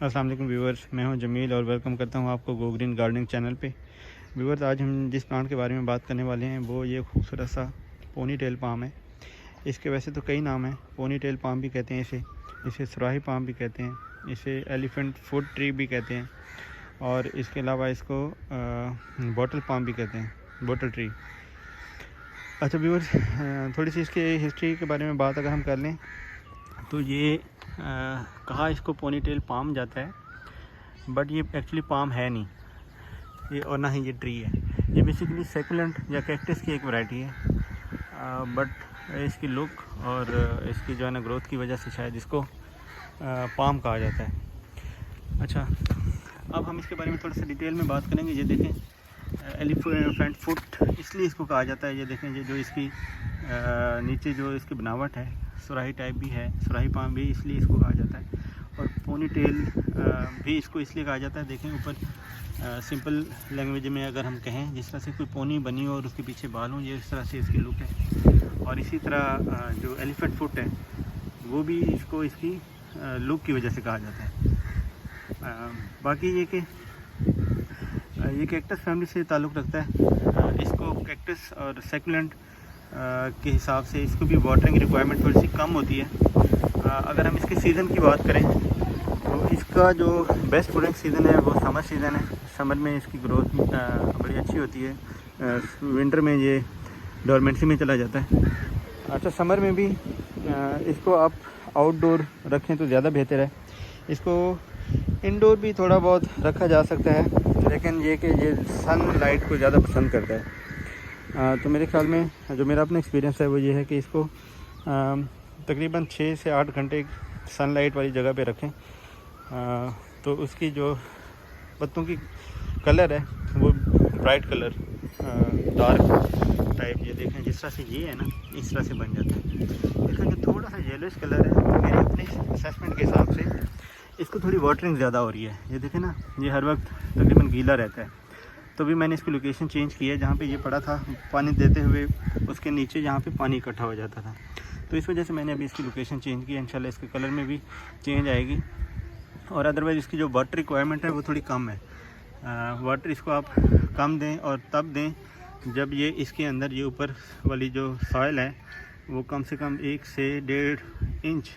अस्सलाम वालेकुम व्यूवर्स, मैं हूं जमील और वेलकम करता हूं आपको गो ग्रीन गार्डनिंग चैनल पे। व्यूवर्स, आज हम जिस प्लांट के बारे में बात करने वाले हैं वो ये खूबसूरत सा पोनी टेल पाम है। इसके वैसे तो कई नाम हैं, पोनी टेल पाम भी कहते हैं इसे सुराही पाम भी कहते हैं, इसे एलिफेंट फुट ट्री भी कहते हैं और इसके अलावा इसको बॉटल पाम भी कहते हैं, बॉटल ट्री। अच्छा व्यूवर्स, थोड़ी सी इसके हिस्ट्री के बारे में बात अगर हम कर लें तो ये कहा इसको पोनी टेल पाम जाता है, बट ये एक्चुअली पाम है नहीं ये, और ना ही ये ट्री है। ये बेसिकली सेकुलेंट या कैक्टस की एक वैरायटी है, बट इसकी लुक और इसकी जो है ना ग्रोथ की वजह से शायद इसको पाम कहा जाता है। अच्छा, अब हम इसके बारे में थोड़ा सा डिटेल में बात करेंगे। ये देखें, एलिफेंट फुट इसलिए इसको कहा जाता है। ये देखें, ये जो इसकी नीचे जो इसकी बनावट है सुराही टाइप भी है, सुराही पाम भी इसलिए इसको कहा जाता है। और पोनी टेल भी इसको इसलिए कहा जाता है। देखें ऊपर सिंपल लैंग्वेज में अगर हम कहें, जिस तरह से कोई पोनी बनी हो और उसके पीछे बाल हों, ये इस तरह से इसकी लुक है। और इसी तरह जो एलिफेंट फुट है वो भी इसको इसकी लुक की वजह से कहा जाता है। बाकी ये कि ये कैक्टस फैमिली से ताल्लुक़ रखता है। इसको कैक्टस और सेकुलेंट के हिसाब से इसको भी वाटरिंग रिक्वायरमेंट थोड़ी सी कम होती है। अगर हम इसके सीज़न की बात करें तो इसका जो बेस्ट फ्रूटिंग सीज़न है वो समर सीज़न है। समर में इसकी ग्रोथ बड़ी अच्छी होती है। विंटर में ये डोरमेंसी में चला जाता है। अच्छा, समर में भी इसको आप आउटडोर रखें तो ज़्यादा बेहतर है। इसको इंडोर भी थोड़ा बहुत रखा जा सकता है, लेकिन ये कि ये सन लाइट को ज़्यादा पसंद करता है। तो मेरे ख्याल में जो मेरा अपना एक्सपीरियंस है वो ये है कि इसको तकरीबन 6 से 8 घंटे सनलाइट वाली जगह पे रखें, तो उसकी जो पत्तों की कलर है वो ब्राइट कलर, डार्क टाइप, ये देखें जिस तरह से ये है ना, इस तरह से बन जाता है। इसका जो थोड़ा सा येलोइश कलर है, मेरे अपने असेसमेंट के हिसाब से इसको थोड़ी वाटरिंग ज़्यादा हो रही है। ये देखें ना, ये हर वक्त तकरीबन गीला रहता है। तो भी मैंने इसकी लोकेशन चेंज की है। जहाँ पे ये पड़ा था पानी देते हुए उसके नीचे जहाँ पे पानी इकट्ठा हो जाता था, तो इस वजह से मैंने अभी इसकी लोकेशन चेंज की है। इंशाल्लाह इसके कलर में भी चेंज आएगी। और अदरवाइज़ इसकी जो वाटर रिक्वायरमेंट है वो थोड़ी कम है। वाटर इसको आप कम दें और तब दें जब ये इसके अंदर ये ऊपर वाली जो सॉइल है वो कम से कम 1 से 1.5 इंच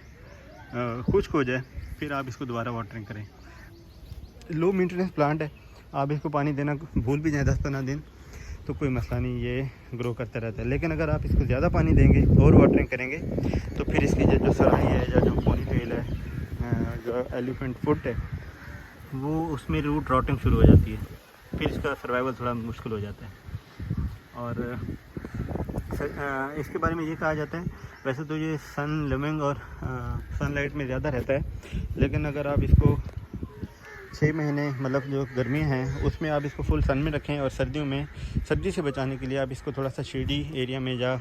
खुश्क हो जाए, फिर आप इसको दोबारा वाटरिंग करें। लो मेंटेनेंस प्लांट है, आप इसको पानी देना भूल भी जाएँ 10-15 दिन तो कोई मसला नहीं, ये ग्रो करता रहता है। लेकिन अगर आप इसको ज़्यादा पानी देंगे और वाटरिंग करेंगे तो फिर इसकी जो सुराही है या जो पोनी टेल है, जो एलिफेंट फुट है, वो उसमें रूट रॉटिंग शुरू हो जाती है। फिर इसका सर्वाइवल थोड़ा मुश्किल हो जाता है। और इसके बारे में ये कहा जाता है, वैसे तो ये सन लविंग और सनलाइट में ज़्यादा रहता है, लेकिन अगर आप इसको 6 महीने मतलब जो गर्मियाँ हैं उसमें आप इसको फुल सन में रखें, और सर्दियों में सर्दी से बचाने के लिए आप इसको थोड़ा सा शेडी एरिया में या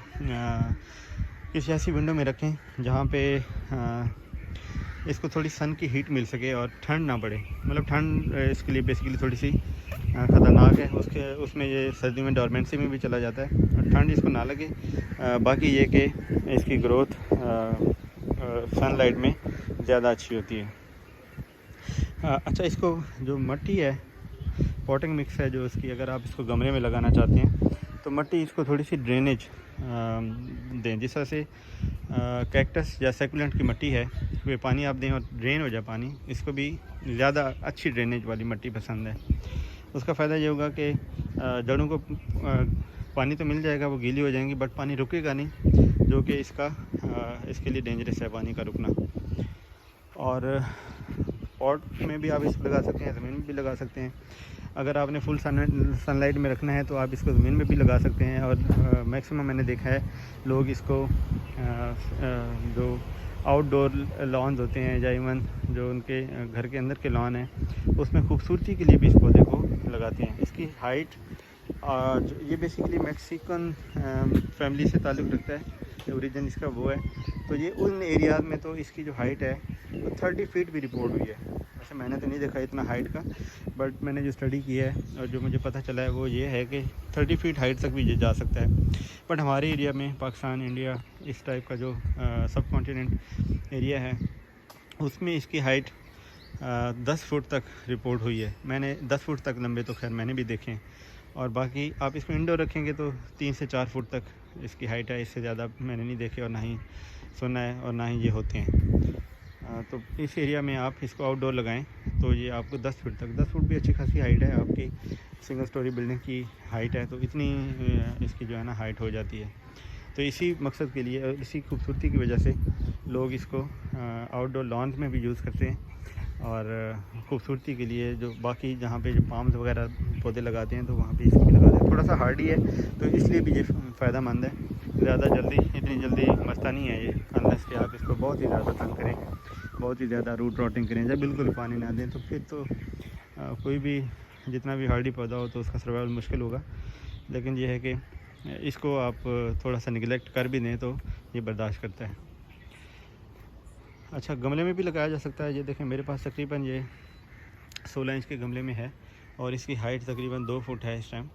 किसी ऐसी विंडो में रखें जहाँ पे इसको थोड़ी सन की हीट मिल सके और ठंड ना पड़े। मतलब ठंड इसके लिए बेसिकली थोड़ी सी ख़तरनाक है। उसमें ये सर्दियों में डोरमेंसी में भी चला जाता है और ठंड इसको ना लगे। बाकी ये कि इसकी ग्रोथ सनलाइट में ज़्यादा अच्छी होती है। अच्छा, इसको जो मट्टी है, पॉटिंग मिक्स है जो इसकी, अगर आप इसको गमले में लगाना चाहते हैं तो मट्टी इसको थोड़ी सी ड्रेनेज दें। जिस तरह से कैक्टस या सेकुलेंट की मट्टी है, वे पानी आप दें और ड्रेन हो जाए पानी, इसको भी ज़्यादा अच्छी ड्रेनेज वाली मट्टी पसंद है। उसका फ़ायदा ये होगा कि जड़ों को पानी तो मिल जाएगा, वो गीली हो जाएंगी, बट पानी रुकेगा नहीं, जो कि इसके लिए डेंजरस है पानी का रुकना। और पॉट में भी आप इसको लगा सकते हैं, ज़मीन में भी लगा सकते हैं। अगर आपने फुल सनलाइट में रखना है तो आप इसको ज़मीन में भी लगा सकते हैं। और मैक्सिमम मैंने देखा है लोग इसको जो आउटडोर लॉन्स होते हैं या इवन जो उनके घर के अंदर के लॉन हैं उसमें खूबसूरती के लिए भी इस पौधे को लगाते हैं। इसकी हाइट ये बेसिकली मैक्सिकन फैमिली से ताल्लुक़ रखता है, ओरिजिन इसका वो है। तो ये उन एरियाज़ में तो इसकी जो हाइट है वो 30 फीट भी रिपोर्ट हुई है। वैसे मैंने तो नहीं देखा इतना हाइट का, बट मैंने जो स्टडी की है और जो मुझे पता चला है वो ये है कि 30 फीट हाइट तक भी ये जा सकता है। बट हमारे एरिया में, पाकिस्तान, इंडिया, इस टाइप का जो सब कॉन्टिनेंट एरिया है उसमें इसकी हाइट 10 फुट तक रिपोर्ट हुई है। मैंने 10 फुट तक लंबे तो खैर मैंने भी देखे हैं, और बाकी आप इसको इंडोर रखेंगे तो 3 से 4 फुट तक इसकी हाइट है। इससे ज़्यादा मैंने नहीं देखे और ना ही सुना है और ना ही ये होते हैं। तो इस एरिया में आप इसको आउटडोर लगाएं तो ये आपको 10 फुट तक, 10 फुट भी अच्छी खासी हाइट है, आपकी सिंगल स्टोरी बिल्डिंग की हाइट है, तो इतनी इसकी जो है ना हाइट हो जाती है। तो इसी मकसद के लिए और इसी खूबसूरती की वजह से लोग इसको आउटडोर लॉन्स में भी यूज़ करते हैं, और खूबसूरती के लिए जो बाकी जहाँ पे जो पाम्स वगैरह पौधे लगाते हैं तो वहाँ पे इसको भी लगाते हैं। थोड़ा सा हार्डी है तो इसलिए भी ये फ़ायदेमंद है। ज़्यादा जल्दी इतनी जल्दी मरता नहीं है ये, अनलेस कि आप इसको बहुत ही ज़्यादा तंग करें, बहुत ही ज़्यादा रूट रॉटिंग करें या बिल्कुल पानी ना दें, तो फिर तो कोई भी जितना भी हार्डी पौधा हो तो उसका सर्वाइवल मुश्किल होगा। लेकिन ये है कि इसको आप थोड़ा सा निगलेक्ट कर भी दें तो ये बर्दाश्त करता है। अच्छा, गमले में भी लगाया जा सकता है। ये देखें मेरे पास तकरीबन ये 16 इंच के गमले में है और इसकी हाइट तकरीबन 2 फुट है इस टाइम।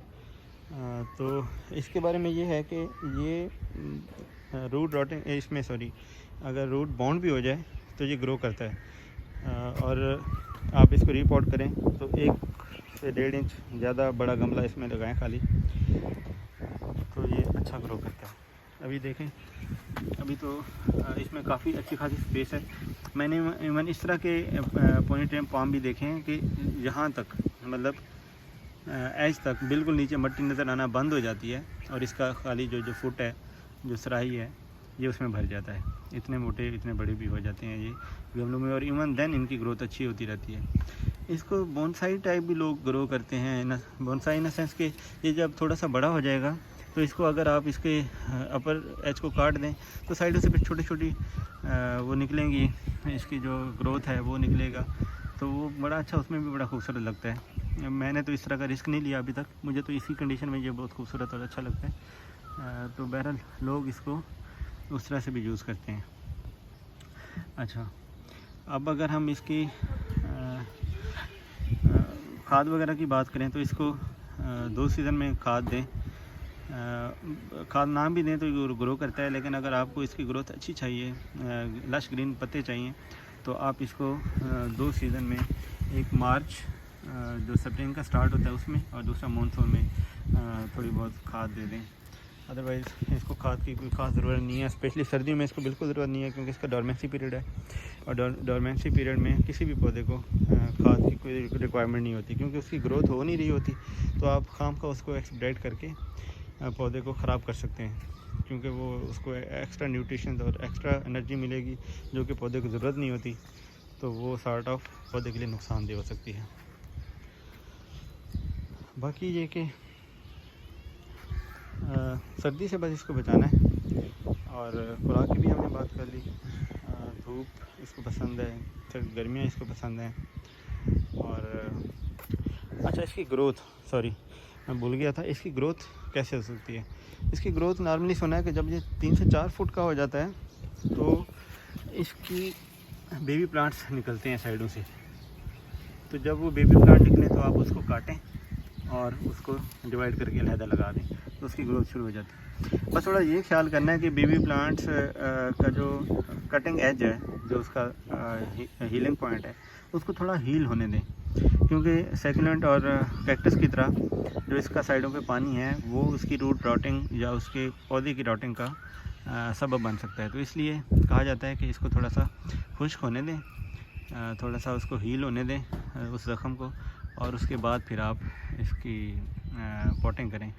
तो इसके बारे में ये है कि ये रूट रॉटिंग इसमें अगर रूट बाउंड भी हो जाए तो ये ग्रो करता है। और आप इसको रीपॉट करें तो 1 से 1.5 इंच ज़्यादा बड़ा गमला इसमें लगाएं खाली, तो ये अच्छा ग्रो करता है। अभी देखें, अभी तो इसमें काफ़ी अच्छी खासी स्पेस है। मैंने इवन इस तरह के पोनीटेल पाम भी देखे हैं कि यहाँ तक मतलब एज तक बिल्कुल नीचे मिट्टी नज़र आना बंद हो जाती है और इसका खाली जो फुट है, जो सराही है, ये उसमें भर जाता है। इतने मोटे इतने बड़े भी हो जाते हैं ये गमलों में, और इवन देन इनकी ग्रोथ अच्छी होती रहती है। इसको बोनसाई टाइप भी लोग ग्रो करते हैं ना, बोनसाई इन द सेंस कि ये जब थोड़ा सा बड़ा हो जाएगा तो इसको अगर आप इसके अपर एज को काट दें तो साइडों से फिर छोटी छोटी वो निकलेंगी, इसकी जो ग्रोथ है वो निकलेगा, तो वो बड़ा अच्छा, उसमें भी बड़ा खूबसूरत लगता है। मैंने तो इस तरह का रिस्क नहीं लिया अभी तक, मुझे तो इसी कंडीशन में ये बहुत खूबसूरत और अच्छा लगता है। तो बहरहाल लोग इसको उस तरह से भी यूज़ करते हैं। अच्छा, अब अगर हम इसकी खाद वगैरह की बात करें तो इसको 2 सीज़न में खाद दें। खाद ना भी दें तो ग्रो करता है, लेकिन अगर आपको इसकी ग्रोथ अच्छी चाहिए, लश ग्रीन पत्ते चाहिए, तो आप इसको 2 सीज़न में, एक मार्च जो स्प्रिंग का स्टार्ट होता है उसमें, और दूसरा मानसून में थोड़ी बहुत खाद दे दें। अदरवाइज़ इसको खाद की कोई ख़ास ज़रूरत नहीं है, स्पेशली सर्दियों में इसको बिल्कुल ज़रूरत नहीं है, क्योंकि इसका डोरमेंसी पीरियड है, और डोरमेंसी पीरियड में किसी भी पौधे को खाद की कोई रिक्वायरमेंट नहीं होती, क्योंकि उसकी ग्रोथ हो नहीं रही होती। तो आप खाम का उसको एक्सप्रेड करके पौधे को ख़राब कर सकते हैं, क्योंकि वो उसको एक्स्ट्रा न्यूट्रिशन और एक्स्ट्रा एनर्जी मिलेगी जो कि पौधे को ज़रूरत नहीं होती, तो वो सॉर्ट ऑफ पौधे के लिए नुकसानदेह हो सकती है। बाकी ये कि सर्दी से बस इसको बचाना है, और खुराक की भी हमने बात कर ली। धूप इसको पसंद है, फिर गर्मियाँ इसको पसंद हैं। और अच्छा, इसकी ग्रोथ, मैं भूल गया था, इसकी ग्रोथ कैसे हो सकती है। इसकी ग्रोथ नॉर्मली सुना है कि जब ये 3 से 4 फुट का हो जाता है तो इसकी बेबी प्लांट्स निकलते हैं साइडों से। तो जब वो बेबी प्लांट निकले तो आप उसको काटें और उसको डिवाइड करके अलहदा लगा दें, तो उसकी ग्रोथ शुरू हो जाती है। बस थोड़ा ये ख्याल करना है कि बेबी प्लांट्स का जो कटिंग एज है, जो उसका हीलिंग पॉइंट है, उसको थोड़ा हील होने दें, क्योंकि सेकुलेंट और कैक्टस की तरह जो इसका साइडों पे पानी है वो उसकी रूट रॉटिंग या उसके पौधे की रॉटिंग का सबब बन सकता है। तो इसलिए कहा जाता है कि इसको थोड़ा सा खुश्क होने दें, थोड़ा सा उसको हील होने दें उस ज़ख़म को, और उसके बाद फिर आप इसकी पॉटिंग करें।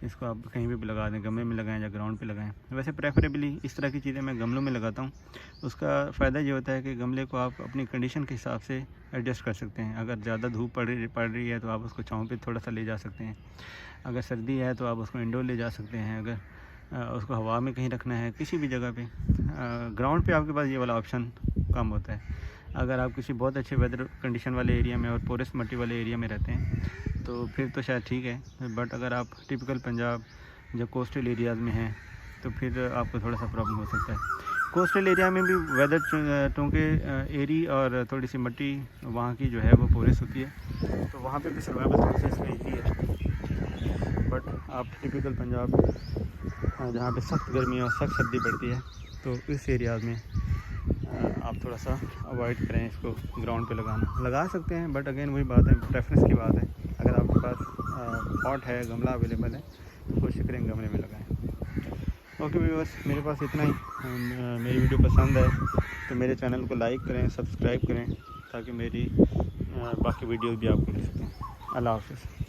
इसको आप कहीं भी लगा दें, गमले में लगाएं या ग्राउंड पे लगाएं। वैसे प्रेफरेबली इस तरह की चीज़ें मैं गमलों में लगाता हूँ। उसका फ़ायदा ये होता है कि गमले को आप अपनी कंडीशन के हिसाब से एडजस्ट कर सकते हैं। अगर ज़्यादा धूप पड़ रही है तो आप उसको छाँव पे थोड़ा सा ले जा सकते हैं, अगर सर्दी है तो आप उसको इंडोर ले जा सकते हैं, अगर उसको हवा में कहीं रखना है किसी भी जगह पे, ग्राउंड पे आपके पास ये वाला ऑप्शन कम होता है। अगर आप किसी बहुत अच्छे वेदर कंडीशन वाले एरिया में और पोरस मट्टी वाले एरिया में रहते हैं तो फिर तो शायद ठीक है, बट अगर आप टिपिकल पंजाब जो कोस्टल एरियाज़ में हैं तो फिर आपको थोड़ा सा प्रॉब्लम हो सकता है। कोस्टल एरिया में भी वेदर चूँकि एरी और थोड़ी सी मट्टी वहाँ की जो है वो पोरस होती है, तो वहाँ पे भी सर्वाइवल थोड़ी सी इसमें ईजी है। बट आप टिपिकल पंजाब जहाँ पे सख्त गर्मी और सख्त सर्दी पड़ती है, तो इस एरियाज़ में आप थोड़ा सा अवॉइड करें इसको ग्राउंड पे लगाना। लगा सकते हैं बट अगेन वही बात है, प्रेफरेंस की बात है। अगर आपके पास पॉट है, गमला अवेलेबल है तो कोशिश करें गमले में लगाएं। ओके व्यूअर्स, मेरे पास इतना ही। मेरी वीडियो पसंद है तो मेरे चैनल को लाइक करें, सब्सक्राइब करें ताकि मेरी बाकी वीडियोस भी आपको मिल सकें। अल्लाह हाफ़िज़।